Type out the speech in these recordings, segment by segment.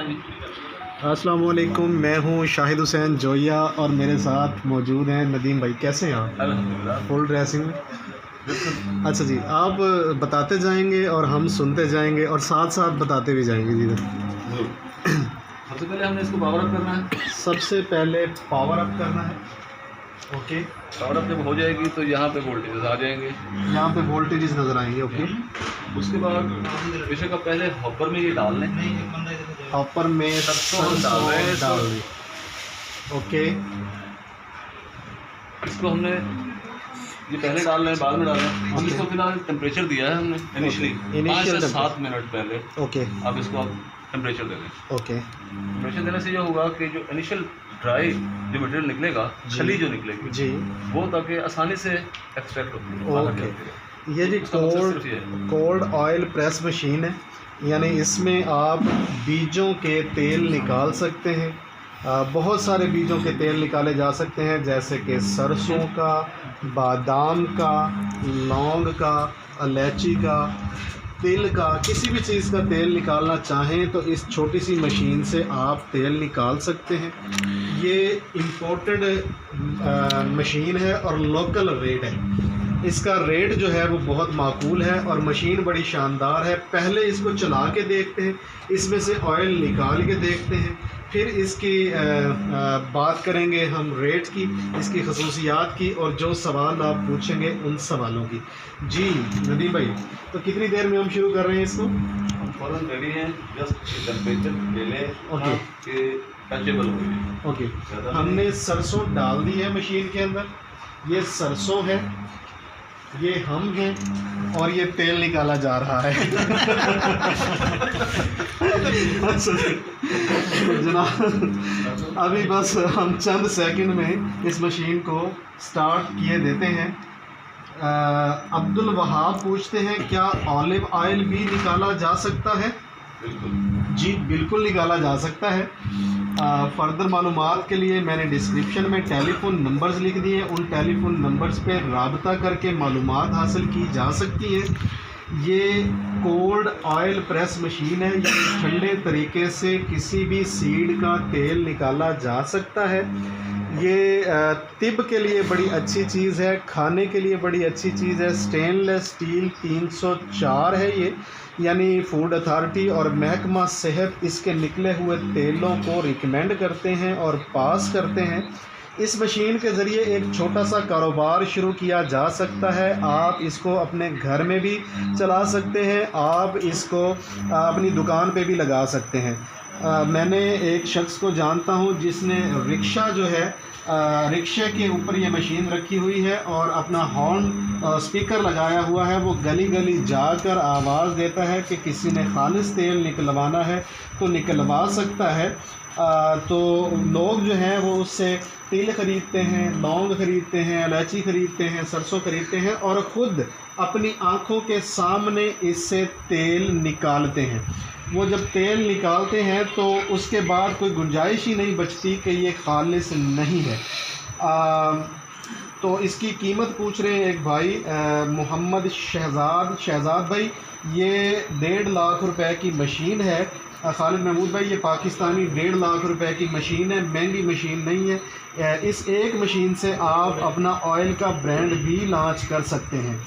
अस्सलाम वालेकुम, मैं हूँ शाहिद हुसैन जोया और मेरे साथ मौजूद हैं नदीम भाई। कैसे हैं आप? अल्हम्दुलिल्लाह। फुल ड्रेसिंग में। बिल्कुल। अच्छा जी, आप बताते जाएंगे और हम सुनते जाएंगे और साथ साथ बताते भी जाएंगे जी। सबसे पहले हमने इसको पावर अप करना है। सबसे पहले पावर अप करना है। ओके, पावर अप जब हो जाएगी तो यहाँ पे वोल्टेज आ जाएंगे। यहाँ पे वोल्टेजेस नज़र आएंगे। ओके, उसके बाद बेशक आप पहले हॉपर में ये डाल लें। हॉपर में सरसों डाल रहे हैं डाल दी। ओके, इसको हमने ये पहले डाल रहे हैं, बाद में डाल रहे हैं। हम इसको फिलहाल टेम्परेचर दिया है हमने इनिशियली 5 से 7 मिनट पहले। ओके, अब इसको आप टेम्परेचर दे दें। ओके, टेम्परेचर देने से ये होगा कि जो इनिशियल ड्राई जो मटेरियल निकलेगा, छली जो निकलेगी जी, वो ताकि आसानी से एक्सट्रैक्ट होती है, बाहर ओके। निकलती है। ये जी उसका मकसद सिर्फ ये है। कोल्ड ऑयल प्रेस मशीन है, यानी इसमें आप बीजों के तेल निकाल सकते हैं। बहुत सारे बीजों के तेल निकाले जा सकते हैं, जैसे कि सरसों का, बादाम का, लौंग का, इलायची का, तिल का, किसी भी चीज़ का तेल निकालना चाहें तो इस छोटी सी मशीन से आप तेल निकाल सकते हैं। ये इम्पोर्टेड मशीन है और लोकल रेट है। इसका रेट जो है वो बहुत माकूल है और मशीन बड़ी शानदार है। पहले इसको चला के देखते हैं, इसमें से ऑयल निकाल के देखते हैं, फिर इसकी बात करेंगे हम रेट की, इसकी खसूसियात की और जो सवाल आप पूछेंगे उन सवालों की। जी नदीम भाई, तो कितनी देर में हम शुरू कर रहे हैं इसको? हम फ़ौरन रेडी हैं, जस्ट टेम्परेचर ले लें। ओके, कि टचेबल हो जाए। ओके। हमने सरसों डाल दी है मशीन के अंदर। ये सरसों है, ये हम हैं और ये तेल निकाला जा रहा है। जनाब, अभी बस हम चंद सेकंड में इस मशीन को स्टार्ट किए देते हैं। अब्दुल वहाब पूछते हैं, क्या ऑलिव ऑयल भी निकाला जा सकता है? बिल्कुल जी, बिल्कुल निकाला जा सकता है। फर्दर मालूमात के लिए मैंने डिस्क्रिप्शन में टेलीफ़ोन नंबर्स लिख दिए हैं, उन टेलीफ़ोन नंबर्स पे रब्ता करके मालूमात हासिल की जा सकती है। ये कोल्ड ऑयल प्रेस मशीन है, ये ठंडे तरीके से किसी भी सीड का तेल निकाला जा सकता है। ये तिब के लिए बड़ी अच्छी चीज़ है, खाने के लिए बड़ी अच्छी चीज़ है। स्टेनलेस स्टील 304 है ये, यानी फूड अथॉरिटी और महकमा सेहत इसके निकले हुए तेलों को रिकमेंड करते हैं और पास करते हैं। इस मशीन के ज़रिए एक छोटा सा कारोबार शुरू किया जा सकता है। आप इसको अपने घर में भी चला सकते हैं, आप इसको अपनी दुकान पे भी लगा सकते हैं। मैंने एक शख्स को जानता हूँ जिसने रिक्शा जो है, रिक्शे के ऊपर ये मशीन रखी हुई है और अपना हॉर्न स्पीकर लगाया हुआ है। वो गली गली जाकर आवाज़ देता है कि किसी ने खालिस तेल निकलवाना है तो निकलवा सकता है। तो लोग जो हैं वो उससे तिल ख़रीदते हैं, लौंग ख़रीदते हैं, इलायची ख़रीदते हैं, सरसों ख़रीदते हैं और ख़ुद अपनी आँखों के सामने इससे तेल निकालते हैं। वो जब तेल निकालते हैं तो उसके बाद कोई गुंजाइश ही नहीं बचती कि ये खालिस नहीं है। तो इसकी कीमत पूछ रहे हैं एक भाई, मोहम्मद शहजाद भाई, ये 1.5 लाख रुपए की मशीन है। खालिद महमूद भाई, ये पाकिस्तानी 1.5 लाख रुपए की मशीन है, महंगी मशीन नहीं है। इस एक मशीन से आप अपना ऑयल का ब्रांड भी लॉन्च कर सकते हैं,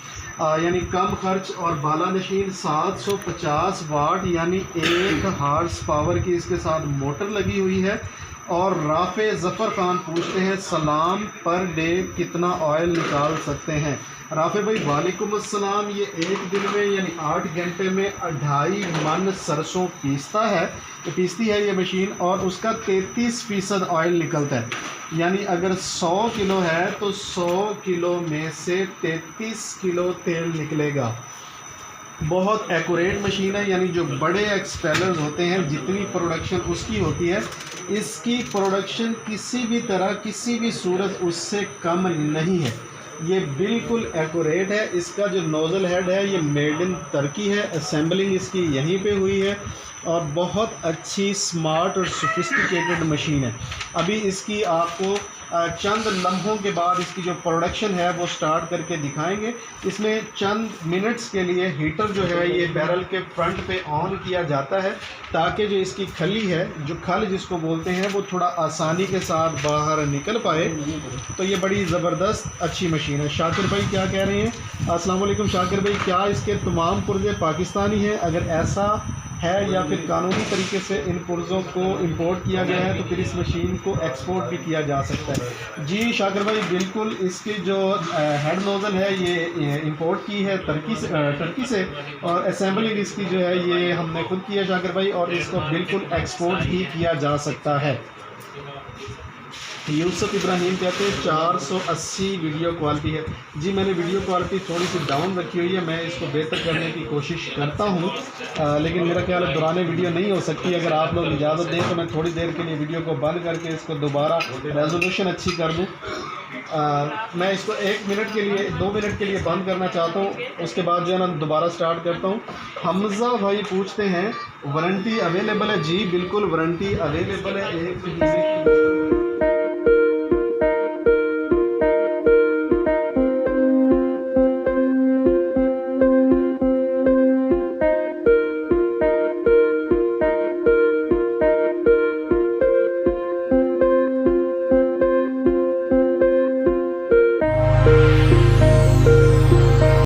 यानी कम खर्च और बाला नशीन। 750 वाट यानी 1 हार्स पावर की इसके साथ मोटर लगी हुई है। और राफ़े ज़फ़र खान पूछते हैं, सलाम, पर डे कितना ऑयल निकाल सकते हैं? राफ़े भाई वालेकुम अस्सलाम। ये एक दिन में यानी 8 घंटे में 2.5 मन सरसों पीसती है ये मशीन और उसका 33% ऑयल निकलता है। यानी अगर 100 किलो है तो 100 किलो में से 33 किलो तेल निकलेगा। बहुत एक्यूरेट मशीन है, यानी जो बड़े एक्सपेलर्स होते हैं जितनी प्रोडक्शन उसकी होती है, इसकी प्रोडक्शन किसी भी तरह किसी भी सूरत उससे कम नहीं है। ये बिल्कुल एक्यूरेट है। इसका जो नोज़ल हेड है ये मेड इन तुर्की है, असेंबलिंग इसकी यहीं पे हुई है और बहुत अच्छी स्मार्ट और सोफिस्टिकेटेड मशीन है। अभी इसकी आपको चंद लम्हों के बाद इसकी जो प्रोडक्शन है वो स्टार्ट करके दिखाएंगे। इसमें चंद मिनट्स के लिए हीटर जो है ये बैरल के फ्रंट पे ऑन किया जाता है ताकि जो इसकी खली है, जो खल जिसको बोलते हैं, वो थोड़ा आसानी के साथ बाहर निकल पाए। तो ये बड़ी ज़बरदस्त अच्छी मशीन है। शाकिर भाई क्या कह रहे हैं? अस्सलाम वालेकुम शाकिर भाई, क्या इसके तमाम पुर्जे पाकिस्तानी हैं? अगर ऐसा है या फिर कानूनी तरीके से इन पुर्ज़ों को इंपोर्ट किया गया है तो फिर इस मशीन को एक्सपोर्ट भी किया जा सकता है। जी शाकिर भाई बिल्कुल, इसकी जो हेड नोज़ल है ये इंपोर्ट की है टर्की से और असेंबलिंग इसकी जो है ये हमने खुद की है शाकिर भाई, और इसको बिल्कुल एक्सपोर्ट ही किया जा सकता है। यूसुफ इब्राहिम कहते हैं 480 वीडियो क्वालिटी है। जी मैंने वीडियो क्वालिटी थोड़ी सी डाउन रखी हुई है, मैं इसको बेहतर करने की कोशिश करता हूँ, लेकिन मेरा ख्याल है दौरान वीडियो नहीं हो सकती। अगर आप लोग इजाज़त दें तो मैं थोड़ी देर के लिए वीडियो को बंद करके इसको दोबारा रेजोल्यूशन अच्छी कर दूँ। मैं इसको 1 मिनट के लिए 2 मिनट के लिए बंद करना चाहता हूँ, उसके बाद जो है ना दोबारा स्टार्ट करता हूँ। हमज़ा भाई पूछते हैं वारंटी अवेलेबल है? जी बिल्कुल वारंटी अवेलेबल है। एक